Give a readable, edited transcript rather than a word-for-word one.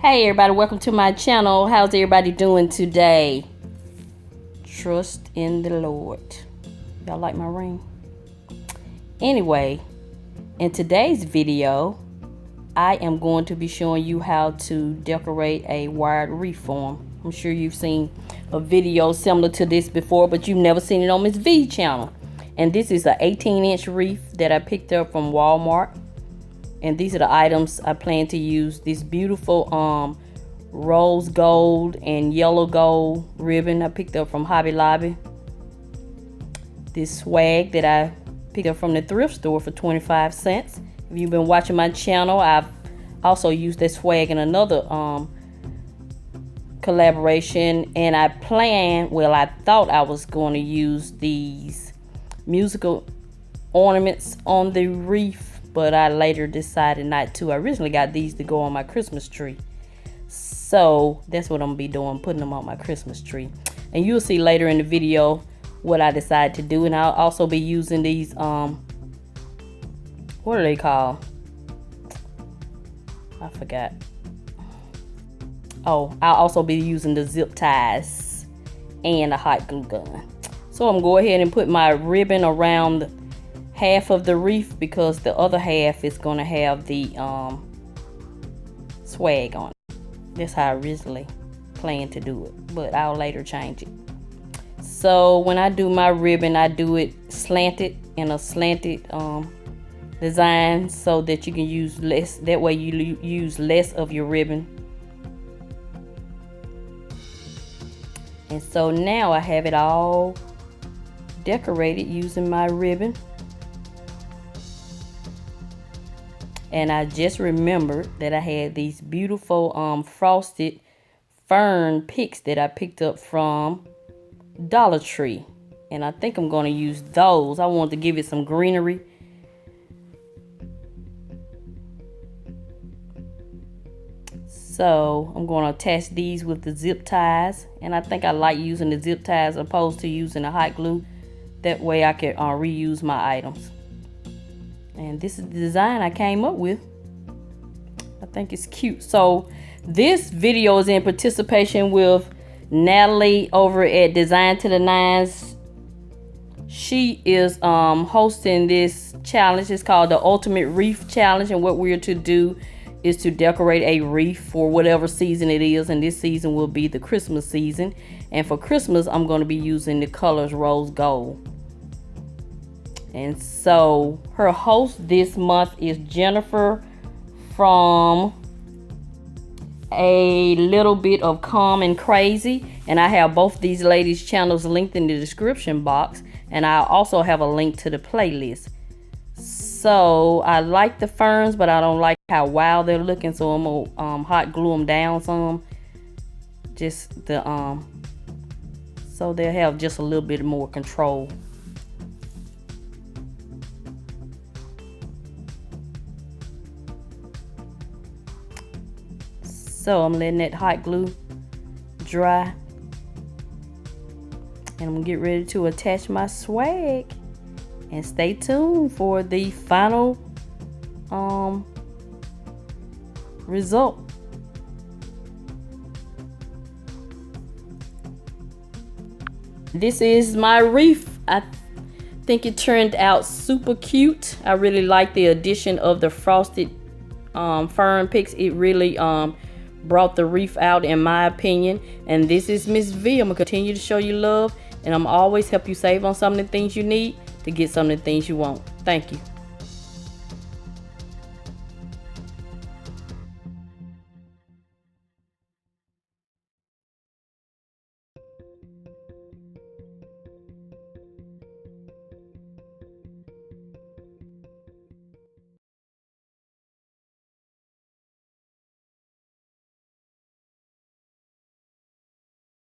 Hey everybody, welcome to my channel. How's everybody doing today? Trust in the Lord. Y'all like my ring? Anyway, in today's video, I am going to be showing you how to decorate a wired wreath form. I'm sure you've seen a video similar to this before, but you've never seen it on Miss V channel. And this is an 18-inch wreath that I picked up from Walmart. And these are the items I plan to use. This beautiful rose gold and yellow gold ribbon I picked up from Hobby Lobby. This swag that I picked up from the thrift store for 25 cents. If you've been watching my channel, I've also used that swag in another collaboration. And I thought I was going to use these musical ornaments on the wreath, but I later decided not to. I originally got these to go on my Christmas tree. So that's what I'm gonna be doing, putting them on my Christmas tree. And you'll see later in the video what I decided to do. And I'll also be using these, what are they called? I forgot. Oh, I'll also be using the zip ties and a hot glue gun. So I'm gonna go ahead and put my ribbon around half of the wreath, because the other half is going to have the swag on it. That's how I originally planned to do it, but I'll later change it. So when I do my ribbon, I do it slanted, in a slanted design, so that you can use less. That way you use less of your ribbon. And so now I have it all decorated using my ribbon. And I just remembered that I had these beautiful frosted fern picks that I picked up from Dollar Tree. And I think I'm going to use those. I wanted to give it some greenery. So I'm going to attach these with the zip ties. And I think I like using the zip ties opposed to using the hot glue. That way I can reuse my items. And this is the design I came up with. I think it's cute. So this video is in participation with Natalee over at Design to the Nines. She is hosting this challenge. It's called the Ultimate Wreath Challenge. And what we're to do is to decorate a wreath for whatever season it is. And this season will be the Christmas season. And for Christmas, I'm going to be using the colors rose gold. And so her host this month is Jennifer from A Little Bit of Calm and Crazy. And I have both these ladies' channels linked in the description box. And I also have a link to the playlist. So I like the ferns, but I don't like how wild they're looking. So I'm gonna hot glue them down some. Just the so they'll have just a little bit more control. So I'm letting that hot glue dry. And I'm gonna get ready to attach my swag. And stay tuned for the final result. This is my wreath. I think it turned out super cute. I really like the addition of the frosted fern picks. It really brought the wreath out, in my opinion. And this is Miss V. I'm gonna continue to show you love, and I'm always help you save on some of the things you need to get some of the things you want. Thank you.